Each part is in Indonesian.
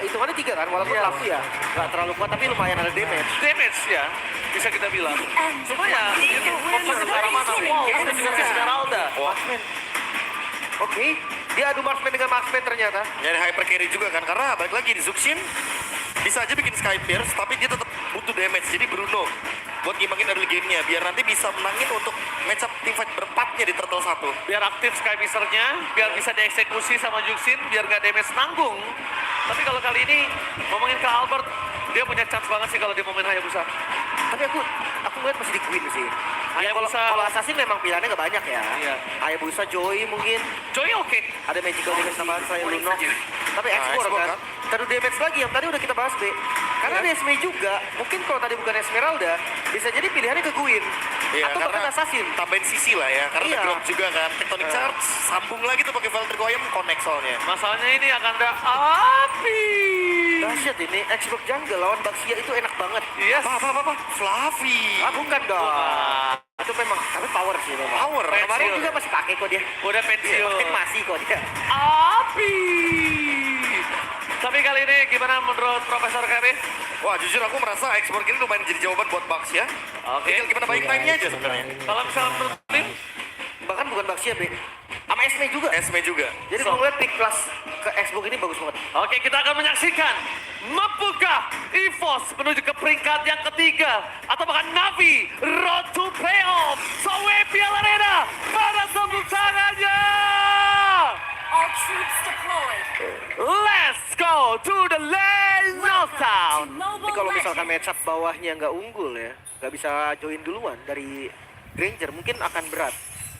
hitungannya 3 kan, walaupun lampu ya nggak terlalu kuat tapi lumayan ada damage. Damage ya, bisa kita bilang. Cuma ya, itu fokus ke arah mana? Wow, kita juga ke Esmeralda. Marksman. Oke, dia adu marksman dengan marksman ternyata. Nyari hyper carry juga kan, karena balik lagi di Zuxin bisa aja bikin Sky Pierce, tapi dia tetap butuh damage. Jadi Bruno buat ngimbangin early game-nya, biar nanti bisa menangin untuk match up teamfight berempatnya di Turtle 1. Biar aktif Sky Piercer-nya, biar bisa dieksekusi sama Juxin, biar nggak damage nanggung. Tapi kalau kali ini, ngomongin ke Albert, dia punya chance banget sih kalau dia mau main Hayabusa. Tapi aku ngeliat masih di Queen sih. Hayabusa. Kalau Assassin memang pilihannya nggak banyak ya. Iya. Hayabusa, Joy mungkin. Joy oke. Ada magical damage tambahan saya Lunox. Tapi Export Export kan. kan. Terus damage lagi yang tadi udah kita bahas, B. Karena ada Esme juga. Mungkin kalau tadi bukan Esmeralda, bisa jadi pilihannya ke Gwyn. Iya, Atau bahkan Assassin. tambahin sisi lah ya, karena Iya. background juga kan. Tectonic Charge, sambung lagi tuh pakai Valkyrie Goyam, connect soalnya. Masalahnya ini akan ada api. Dahsyat ini, Export Jungle lawan Baxia itu enak banget. Yes. Apa? Fluffy. Ah, bukan dong. Bukan. Itu memang, tapi power sih memang. Power. Kemarin Pensiun. juga masih pakai kok dia. Udah pensiun. Iya, masih kok dia. Api. Tapi kali ini gimana menurut Profesor Kevin? Wah, jujur aku merasa export ini lumayan jadi jawaban buat Bucks ya. Oke. Tinggal gimana buying time-nya aja sebenarnya. Kalau misalnya menurut Lim, Bahkan bukan Baxia, B. Sama Esme juga. Esme juga. Jadi kalau ngeliat pick plus ke Xbox ini bagus banget. oke, kita akan menyaksikan mampukah EVOS menuju ke peringkat yang ketiga atau bahkan Navi road to playoff. Sowepial Arena pada tepuk tangannya. All troops deployed. Let's go to the land of town. Tapi kalau misalkan matchup bawahnya nggak unggul ya, nggak bisa join duluan dari Granger, mungkin akan berat.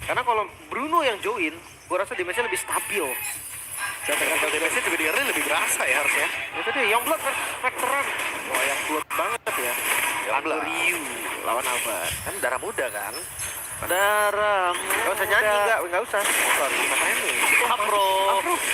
Karena kalau Bruno yang join, gua rasa damage-nya lebih stabil. Dan technical damage-nya juga di early lebih berasa ya harusnya. Itu dia, Youngblood veteran. Wah, yang kuat banget ya. Youngblood. Ryu lawan Albert. Kan darah muda kan. Darah Nggak usah nyanyi, nggak usah. Sorry, makanya nih. Afro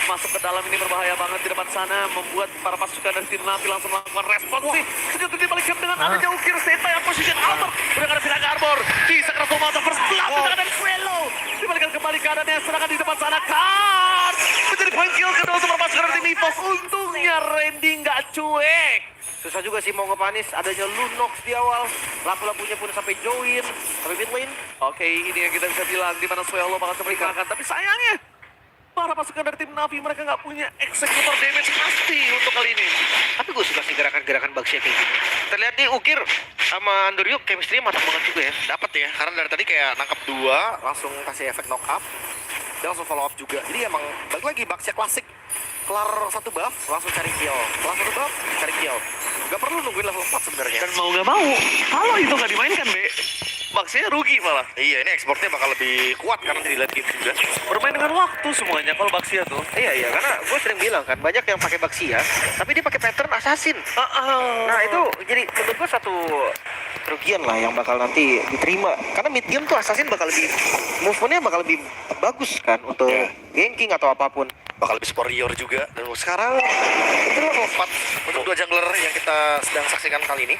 masuk ke dalam ini berbahaya banget di depan sana, membuat para pasukan dari tim Navi langsung melakukan responsif. Ternyata dibalikkan dengan adanya ukir Seta yang position Albert. Udah ada Viraga Arbor, bisa kena Tomata first blood, udah ada Swello. Dibalikkan kembali keadaannya, sedangkan di depan sana Kart menjadi poin kill kedua untuk para pasukan dari tim EVOS. Untungnya Randy nggak cuek. Susah juga sih mau ngepanis, adanya Lunox di awal. Lapu-lapunya pun sampai join, sampai mid lane. Oke, ini yang kita bisa bilang di mana Swello bakal coba dikalahkan, tapi sayangnya para pasukan dari tim Navi mereka nggak punya eksekutor damage pasti untuk kali ini. Tapi gue suka sih gerakan-gerakan Baxia kayak gini. Terlihat nih Ukir sama Andoryu chemistry-nya matang banget juga ya. Dapat ya, karena dari tadi kayak nangkap 2, langsung kasih efek knock up, dan langsung follow up juga. Jadi emang balik lagi Bucks-nya klasik. Kelar satu buff, langsung cari kill. Kelar satu buff, cari kill. Gak perlu nungguin level 4 sebenarnya. Dan mau nggak mau, kalau itu nggak dimainkan, Be, maksudnya rugi malah. Iya, ini ekspornya bakal lebih kuat karena di late game juga. Bermain dengan waktu semuanya kalau Baxia tuh. Iya, karena gue sering bilang kan, banyak yang pakai Baxia, tapi dia pakai pattern assassin. Nah itu jadi menurut gue satu kerugian lah yang bakal nanti diterima. Karena mid game tuh assassin bakal lebih, movement-nya bakal lebih bagus kan untuk ganking atau apapun. Bakal lebih superior juga. Dan sekarang itu level 4 untuk 2 jungler yang kita sedang saksikan kali ini.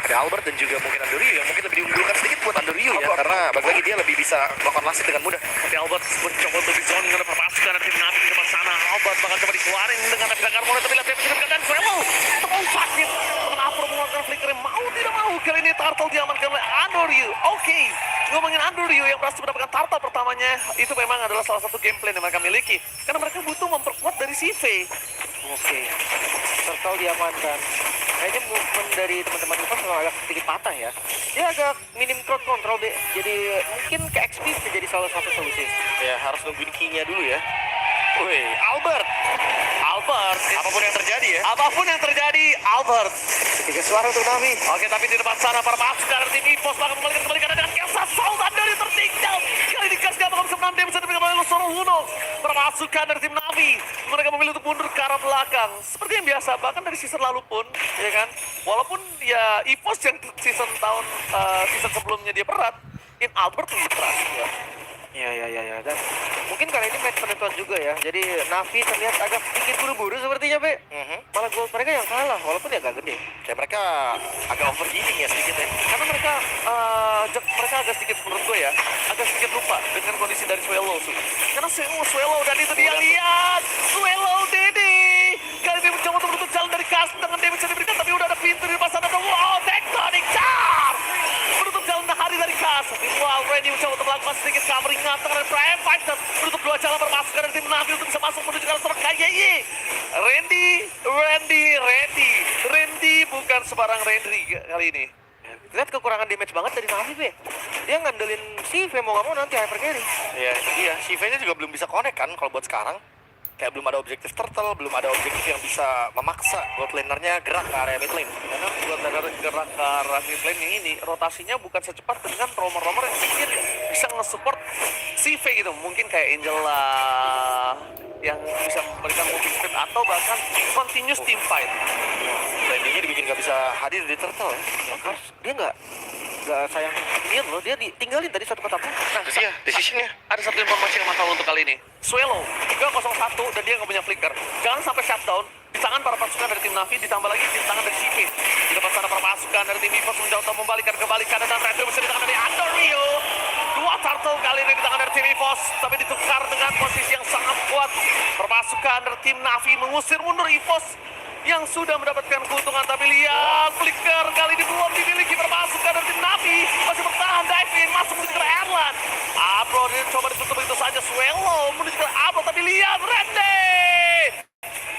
Ada Albert dan juga mungkin Andoryu yang mungkin lebih diunggulkan sedikit buat Andoryu ya, karena bagi lagi dia lebih bisa melakukan lasik dengan mudah. Tapi Albert mencoba untuk di-zoning oleh pasukan dari tim Navi di depan sana. Albert bakal coba dikeluarin dengan Navi Karmona, tapi lihat dia dan Swello terlalu sakit. Teman Afro mengeluarkan flicker, mau tidak mau kali ini Turtle diamankan oleh Andoryu. Oke, ngomongin Andoryu yang berhasil mendapatkan Turtle pertamanya, itu memang adalah salah satu gameplay yang mereka miliki. Karena mereka butuh memperkuat dari CV. Oke, Turtle diamankan. Kayaknya movement dari teman-teman itu memang agak sedikit patah ya. Dia agak minim crowd control deh. Jadi mungkin ke XP bisa jadi salah satu solusi. Ya harus nungguin key-nya dulu ya. Wih, Albert, apapun yang terjadi ya. apapun yang terjadi, Albert. Tiga suara untuk Navi. Oke, tapi di depan sana para pasukan dari tim EVOS bakal kembali karena dengan Kelsa Sultan dari tertinggal. Kali ini Gas gak bakal bisa menang damage tapi kembali Losoro Luno. Para pasukan dari tim Navi, mereka memilih untuk mundur ke arah belakang. Seperti yang biasa, bahkan dari season lalu pun, ya kan. Walaupun ya EVOS yang season sebelumnya dia berat, in Albert lebih keras. Ya. Dan mungkin kali ini match penentuan juga ya. Jadi Navi terlihat agak sedikit buru-buru sepertinya, Be. Malah gol mereka yang kalah, walaupun ya agak gede. Dan mereka agak overheating ya sedikit ya. Karena mereka agak sedikit menurut gue ya, agak sedikit lupa dengan kondisi dari Swello. Karena Swello dan itu dia lihat Swello Dede kali ini mencoba untuk menutup puas dengan damage yang diberikan, tapi udah ada pintu di depan sana. Wow, Tectonic Charge! Menutup jalan hari dari Kas. Meanwhile, Randy mencoba untuk melakukan sedikit covering nganteng dari Prime Fighter. Menutup dua jalan berpasukan dari tim Navi untuk bisa masuk menuju ke arah serangan KYY. Randy bukan sebarang Randy kali ini. Lihat kekurangan damage banget dari Navi, Be. Dia ngandelin Sive mau nggak mau nanti hyper carry. Iya, iya. Sive-nya juga belum bisa connect kan kalau buat sekarang. Kayak belum ada objektif turtle, belum ada objektif yang bisa memaksa bot lanernya gerak ke area mid lane. Karena buat gerak ke arah mid lane yang ini, rotasinya bukan secepat dengan romer-romer yang mungkin bisa nge-support CV gitu. Mungkin kayak Angela yang bisa memberikan moving speed atau bahkan continuous team fight. Landingnya dibikin nggak bisa hadir di turtle ya. Dia nggak sayang minion loh, dia ditinggalin tadi satu kotak. Nah, Iya, decision-nya. ada satu informasi yang masalah untuk kali ini. Swallow 301 dan dia nggak punya flicker. Jangan sampai shutdown di tangan para pasukan dari tim Navi, ditambah lagi di tangan dari CV. Di depan sana para pasukan dari tim EVOS menjauh untuk membalikan dan Retro masih di tangan dari Andorio. Dua turtle kali ini di tangan dari tim EVOS, tapi ditukar dengan posisi yang sangat kuat. Perpasukan dari tim Navi mengusir mundur EVOS yang sudah mendapatkan keuntungan, tapi lihat flicker kali ini belum dimiliki perpasukan dari tim Navi. Masih bertahan dive in, masuk menuju ke Erlan. Abro dia coba ditutup itu saja. Swallow menuju ke Abro, tapi lihat Randy.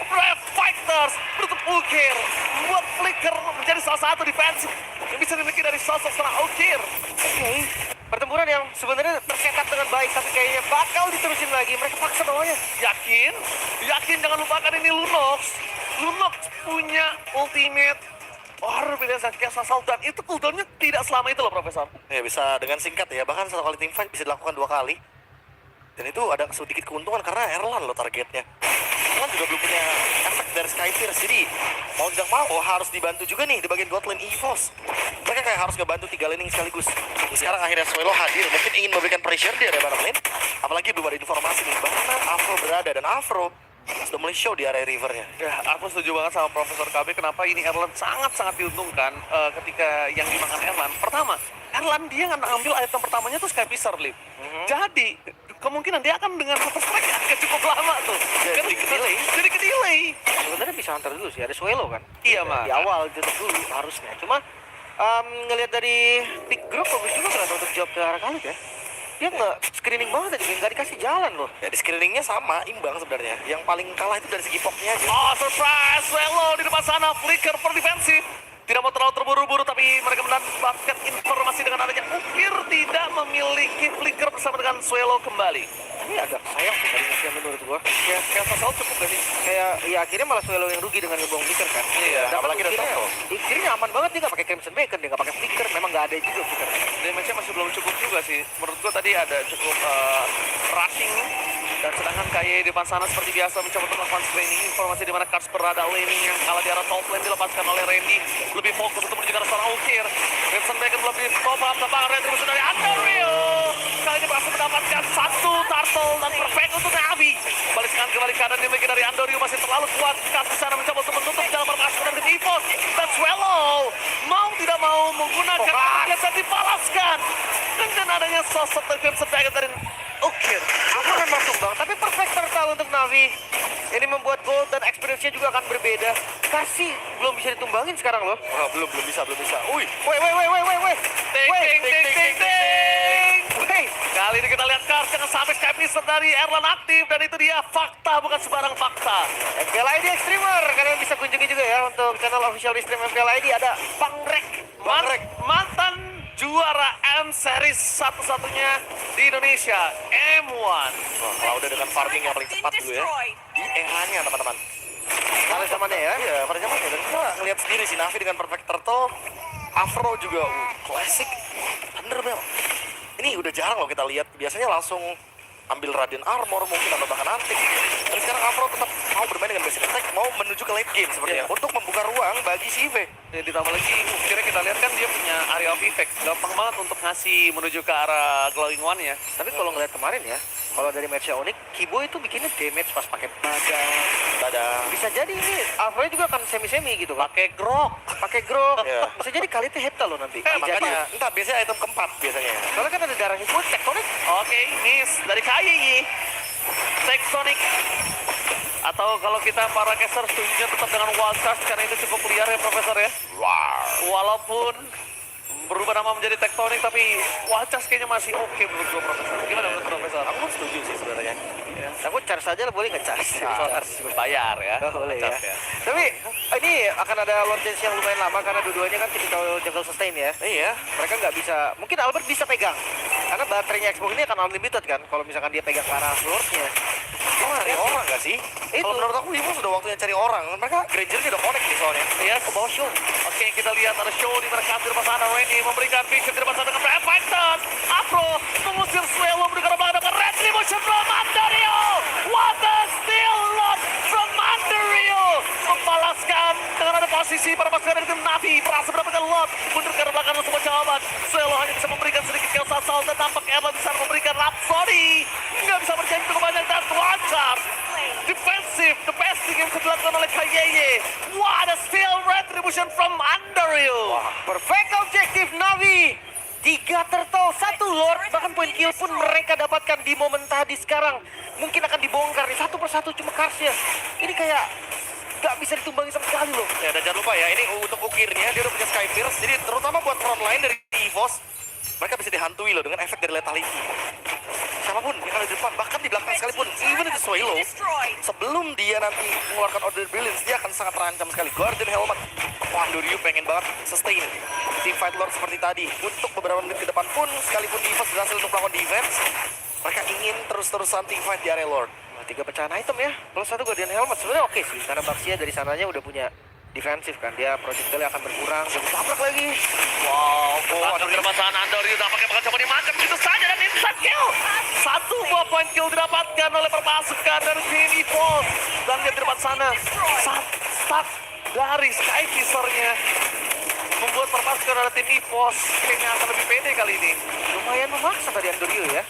Brave Fighters menutup Ukir, membuat flicker menjadi salah satu defensif yang bisa dimiliki dari sosok seorang Ukir. Oke. Pertempuran yang sebenarnya tercetak dengan baik, tapi kayaknya bakal diterusin lagi. Mereka paksa bawahnya. Yakin jangan lupakan ini Lunox punya ultimate biasa kayak Sasal, dan itu cooldownnya tidak selama itu loh, Profesor. Ya bisa dengan singkat ya, bahkan satu kali team fight bisa dilakukan 2 kali. Dan itu ada sedikit keuntungan karena Erlan loh targetnya. Erlan juga belum punya efek dari Skyfierce, jadi mau tidak mau harus dibantu juga nih di bagian god lane EVOS. Mereka kayak harus ngebantu 3 laning sekaligus. Sekarang akhirnya Swallow hadir, mungkin ingin memberikan pressure di area bottom lane. Apalagi belum ada informasi nih mana Afro berada, dan Afro sudah mulai show di area rivernya. Ya, aku setuju banget sama Profesor KB. Kenapa ini Erlan sangat-sangat diuntungkan ketika yang dimakan Erlan. Pertama, Erlan dia ngambil item pertamanya tuh Sky Pisar, Lip. Jadi, kemungkinan dia akan dengan satu strike agak cukup lama tuh. Jadi ke delay. Sebenarnya bisa hunter dulu sih, ada Swallow kan. Iya, Mas. Di awal tutup dulu harusnya. Cuma ngelihat dari pick group bagus juga ternyata untuk jawab ke arah Khalid ya. Dia nggak screening banget aja, nggak dikasih jalan loh. Ya di screeningnya sama, imbang sebenarnya. Yang paling kalah itu dari segi poknya aja. Oh, surprise! Swallow di depan sana, flicker per defensif. Tidak mau terlalu terburu-buru, tapi mereka mendapatkan informasi dengan adanya Ukir tidak memiliki flicker bersama dengan Swallow kembali. Ini agak sayang sih dari Musia menurut gua. Ya, kayak Sasal cukup gak sih? Kayak ya akhirnya malah Swallow yang rugi dengan ngebuang flicker kan. Iya, apalagi ada Turtle. Ukirnya aman banget, dia nggak pakai Crimson Bacon, dia nggak pakai flicker, memang nggak ada juga flicker. Damage-nya masih belum cukup juga sih. Menurut gua tadi ada cukup rushing. Dan sedangkan KY di depan sana seperti biasa mencoba untuk melakukan screening. Informasi di mana Kars berada laning yang kalah di arah top lane dilepaskan oleh Randy. Lebih fokus untuk menuju ke arah seorang Ukir. Crimson Bacon belum di top up, tampang Randy musuh dari Andorio. Kali ini berhasil mendapatkan satu turtle dan perfect untuk Navi. Kembali kanan dimiliki dari Andorio, masih terlalu kuat. Kars di sana mencoba untuk menutup jalan permasukan dari EVOS. Dan Swallow mau tidak mau menggunakan biasa dibalaskan dengan adanya sosok dari Crimson Bacon dari Ukir. Aku akan masuk bang, tapi perfect turtle untuk Navi. Ini membuat gold dan experience-nya juga akan berbeda. Kasih belum bisa ditumbangin sekarang loh. Wah, belum bisa. Wih, Weh. Ting. Kali ini kita lihat Kars jangan sampai Sky Pisar dari Erlan aktif, dan itu dia fakta, bukan sembarang fakta. FPL ID Extremer, kalian bisa kunjungi juga ya untuk channel official di stream FPL ID ada Pangrek. Mantan juara M Series satu-satunya di Indonesia, M1. wah, kalau udah dengan farming yang paling cepat dulu ya. Destroyed. Di eranya teman-teman. Pada zamannya ya. Iya, pada zamannya. Dan kita ngeliat sendiri si Navi dengan perfect turtle. Afro juga, classic. Thunderbell. Ini udah jarang loh kita lihat. Biasanya langsung ambil Radiant Armor mungkin atau bahkan Antik. Dan sekarang Afro tetap mau bermain dengan basic attack, mau menuju ke late game sepertinya. Untuk membuka ruang bagi si IV. Ya, ditambah lagi, kira kita lihat kan dia punya area of effect. Gampang banget untuk ngasih menuju ke arah glowing one ya. Tapi kalau ngeliat kemarin ya, kalau dari match Onyx, Kibo itu bikinnya damage pas pakai badang. Bisa jadi ini Alpha juga akan semi-semi gitu kan. Pakai grok. Iya. Bisa jadi kali itu hepta loh nanti. Makanya, entah biasanya item keempat biasanya. Soalnya kan ada darah Hippo, Tectonic. Oke, miss dari KYY. Tectonic Atau kalau kita para caster setuju tetap dengan wild charge karena itu cukup liar ya Profesor ya. Walaupun berubah nama menjadi tektonik tapi wild charge kayaknya masih oke menurut gue Profesor. Gimana menurut Profesor? Aku setuju sih sebenarnya. Ya. Aku charge saja lah, boleh nggak charge? Harus berbayar ya. Oh, boleh ya. Charge ya. Tapi ini akan ada Lord Dance yang lumayan lama karena dua-duanya kan tipikal jungle sustain ya. Iya. Mereka nggak bisa, mungkin Albert bisa pegang. Karena baterainya Xbox ini akan unlimited kan, kalau misalkan dia pegang ke arah Lordnya. Oh, cari orang nggak sih? Itu. Kalau menurut aku Ivo sudah waktunya cari orang. Mereka Granger udah connect nih soalnya. Ya, ke bawah show. Oke, kita lihat ada show di mereka di depan sana. Wendy memberikan vision di depan sana dengan Brad Python. Afro mengusir Swello memberikan rembangan dengan Retribution from Andario. What a steal lot from Andario. Membalaskan dengan ada posisi para pasukan dari tim Navi. Berhasil mendapatkan lot. Mundur ke belakang dan semua jawaban. Swello hanya bisa memberikan sedikit chaos asal dan tampak Erlan bisa memberikan Rhapsody. Nggak bisa berjalan cukup banyak dan lancar. Defensive, the best thing yang bisa dilakukan oleh Kayeye. What a steal retribution from Andario. Perfect objektif Navi. 3 turtle, 1 Lord, bahkan poin kill pun mereka dapatkan di momen tadi. Sekarang mungkin akan dibongkar nih satu persatu, cuma Karsnya ini kayak gak bisa ditumbangi sama sekali loh. Ya, dan jangan lupa ya, ini untuk ukirnya dia udah punya Sky Pierce. Jadi terutama buat frontline dari EVOS, mereka bisa dihantui loh dengan efek dari lethality. Siapapun yang ada di depan, bahkan di belakang sekalipun, even itu Swallow, sebelum dia nanti mengeluarkan Order Brilliance, dia akan sangat terancam sekali. Guardian Helmet, wah Andoryu pengen banget sustain Team Fight Lord seperti tadi. Untuk beberapa menit ke depan pun, sekalipun EVOS berhasil untuk melakukan defense, mereka ingin terus-terusan Team Fight di area Lord. Nah, 3 pecahan item ya, plus 1 Guardian Helmet sebenarnya oke sih, karena Baxia dari sananya udah punya defensif kan, dia projectile akan berkurang, dan tabrak lagi. Wow, akan di depan sana Andario tampaknya bakal coba dimakan begitu saja dan instant kill. 1 buah poin kill didapatkan oleh perpasukan dari tim EVOS. Dan dia di depan sana, stuck dari Sky Fissure-nya. Membuat perpasukan dari tim EVOS kayaknya akan lebih pede kali ini. Lumayan memaksa tadi Andorio ya.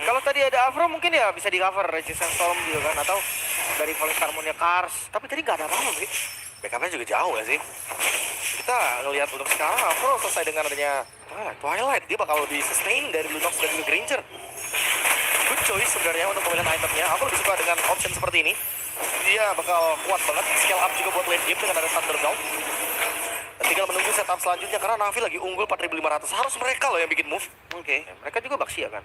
Kalau tadi ada Afro mungkin ya bisa di cover Resistance Storm gitu kan, atau dari Falling Harmonia Cars. Tapi tadi nggak ada apa-apa sih. Backupnya juga jauh ya sih. Kita ngelihat untuk sekarang Afro selesai dengan adanya Twilight, dia bakal lebih sustain dari Lunox dan juga Granger. Good choice sebenarnya untuk pemilihan itemnya. Aku lebih suka dengan option seperti ini. Dia bakal kuat banget, scale up juga buat late game dengan ada Thunderdome. Dan tinggal menunggu setup selanjutnya karena Navi lagi unggul 4.500. Harus mereka loh yang bikin move. Oke, mereka juga Baxia kan.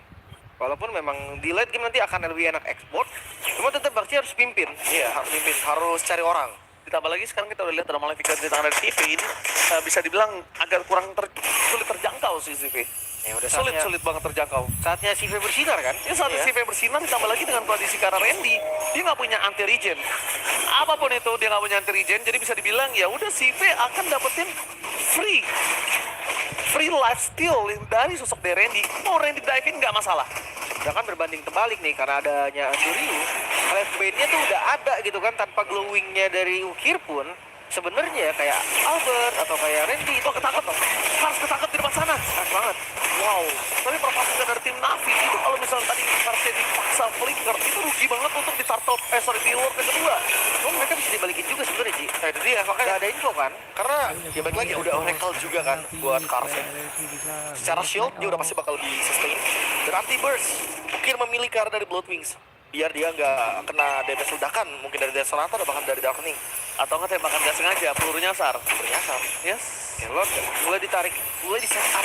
Walaupun memang di late game nanti akan lebih enak export, cuma tetap Baxia harus pimpin. Iya, harus pimpin, harus cari orang. Ditambah lagi sekarang kita udah lihat ada Maleficent di tangan dari TV ini bisa dibilang agak kurang sulit terjangkau sih CV. Ya udah Sulit banget terjangkau. saatnya CV bersinar kan. Ya saat CV bersinar ditambah lagi dengan kondisi karena Randy dia nggak punya anti regen. Apapun itu dia nggak punya anti regen, jadi bisa dibilang ya udah CV akan dapetin free life steal dari sosok dari Randy. Mau Randy dive in nggak masalah. Udah kan berbanding terbalik nih karena adanya Andoriu. Life band-nya tuh udah ada gitu kan, tanpa glowing-nya dari Ukir pun sebenarnya kayak Albert atau kayak Randy itu ketangkep dong. Harus ketangkep di depan sana. Keras banget. Wow, tapi perpasukan dari tim Navi itu kalau misalnya tadi Karsnya dipaksa flicker itu rugi banget untuk di turtle, di Lord yang kedua. Oh, mereka bisa dibalikin juga sebenarnya sih. Nah itu dia, makanya Gak ada info kan. karena ya baik lagi udah Oracle juga kan buat Cars ya. Secara shield dia udah pasti bakal lebih sustain. Dan anti-burst, Ukir memilih ke arah dari Bloodwings biar dia nggak kena damage ledakan, mungkin dari Death Sonata atau bahkan dari Darkening. Atau nggak tembakan nggak sengaja, peluru nyasar. Ternyata Yes. Lord mulai ditarik, mulai di set up.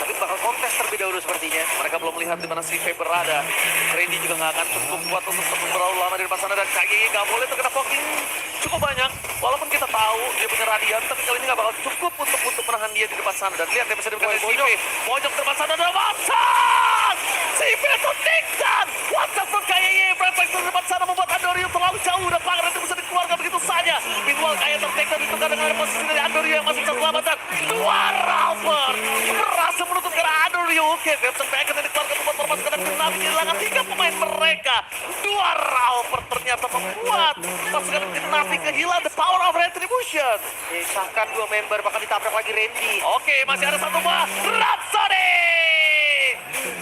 Tapi bakal kontes terlebih dahulu sepertinya. Mereka belum melihat di mana CV berada. Randy juga nggak akan cukup kuat untuk terlalu lama di depan sana dan KGI nggak boleh terkena poking cukup banyak. Walaupun kita tahu dia punya radian, tapi kali ini nggak bakal cukup untuk menahan dia di depan sana. Dan lihat dia bisa diberikan dari CV. Pojok depan sana ada Watson. CV itu Nixon. Watson from KGI. Perfect di depan sana membuat Andoriu terlalu jauh dan pangeran itu bisa dikeluarkan begitu saja. Meanwhile kayak tertekan ditukar dengan posisi dari Andoriu yang masih bisa selamatkan. Dua Ralpher berhasil menutup ke arah Andoriu. Oke, Vincent Bacon yang dikeluarkan membuat perpasukan dari Navi kehilangan 3 pemain mereka. Dua Ralpher ternyata membuat pasukan dari Navi kehilangan the power of retribution. Disahkan 2 member, bahkan ditabrak lagi Randy. Oke, masih ada satu buah Rhapsody.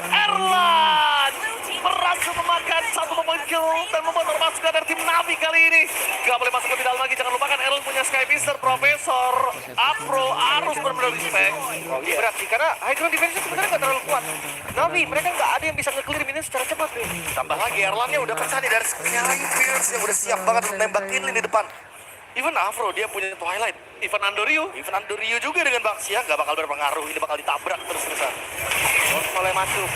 Erlan berhasil memakan satu pemain kill dan membuat perpasukan dari tim Navi kali ini gak boleh masuk lebih dalam lagi. Jangan lupakan Erlan punya Sky Fissure, Profesor Afro harus benar-benar respect. Oh, iya berat sih, karena high ground defense sebenarnya nggak terlalu kuat. Navi, mereka nggak ada yang bisa nge-clear minion secara cepat. cepat nih. Tambah lagi Erlannya udah pecah nih dari Sky Pierce yang udah siap banget untuk nembak Kinley di depan. Even Afro dia punya Twilight. Ivan Andoryu. Even Andoryu juga dengan Baxia nggak bakal berpengaruh. Ini bakal ditabrak terus-terusan. Mulai masuk.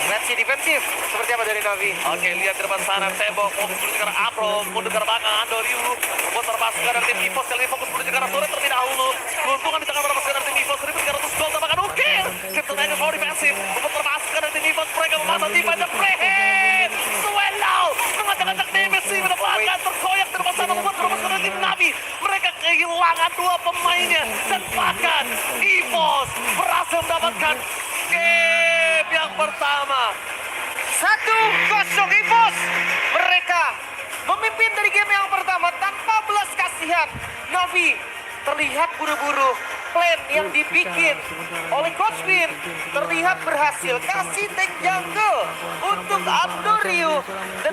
Lihat si defensif seperti apa dari Navi. Oke, lihat di depan sana tembok fokus menuju ke arah Afro, mundur ke arah belakang Andoryu, membuat terpasukan dari tim EVOS kali ini fokus menuju ke arah Turret terlebih dahulu. Keuntungan di tangan terpasukan dari tim EVOS 1.300 gold tambahkan ukir. Captain Aegis for defensif, membuat terpasukan dari tim EVOS mereka memasang tim pada Prehead. Swallow mengacak-acak Nemesis mendapatkan terkoyak di depan sana membuat terpasukan dari tim Navi. Mereka kehilangan dua pemainnya dan bahkan EVOS berhasil mendapatkan game yang pertama. 1-0 EVOS. Mereka memimpin dari game yang pertama tanpa belas kasihan. Navi terlihat buru-buru. Plan yang dibikin oleh Coach Win terlihat berhasil. Kasih tank jungle untuk Andoryu. Dan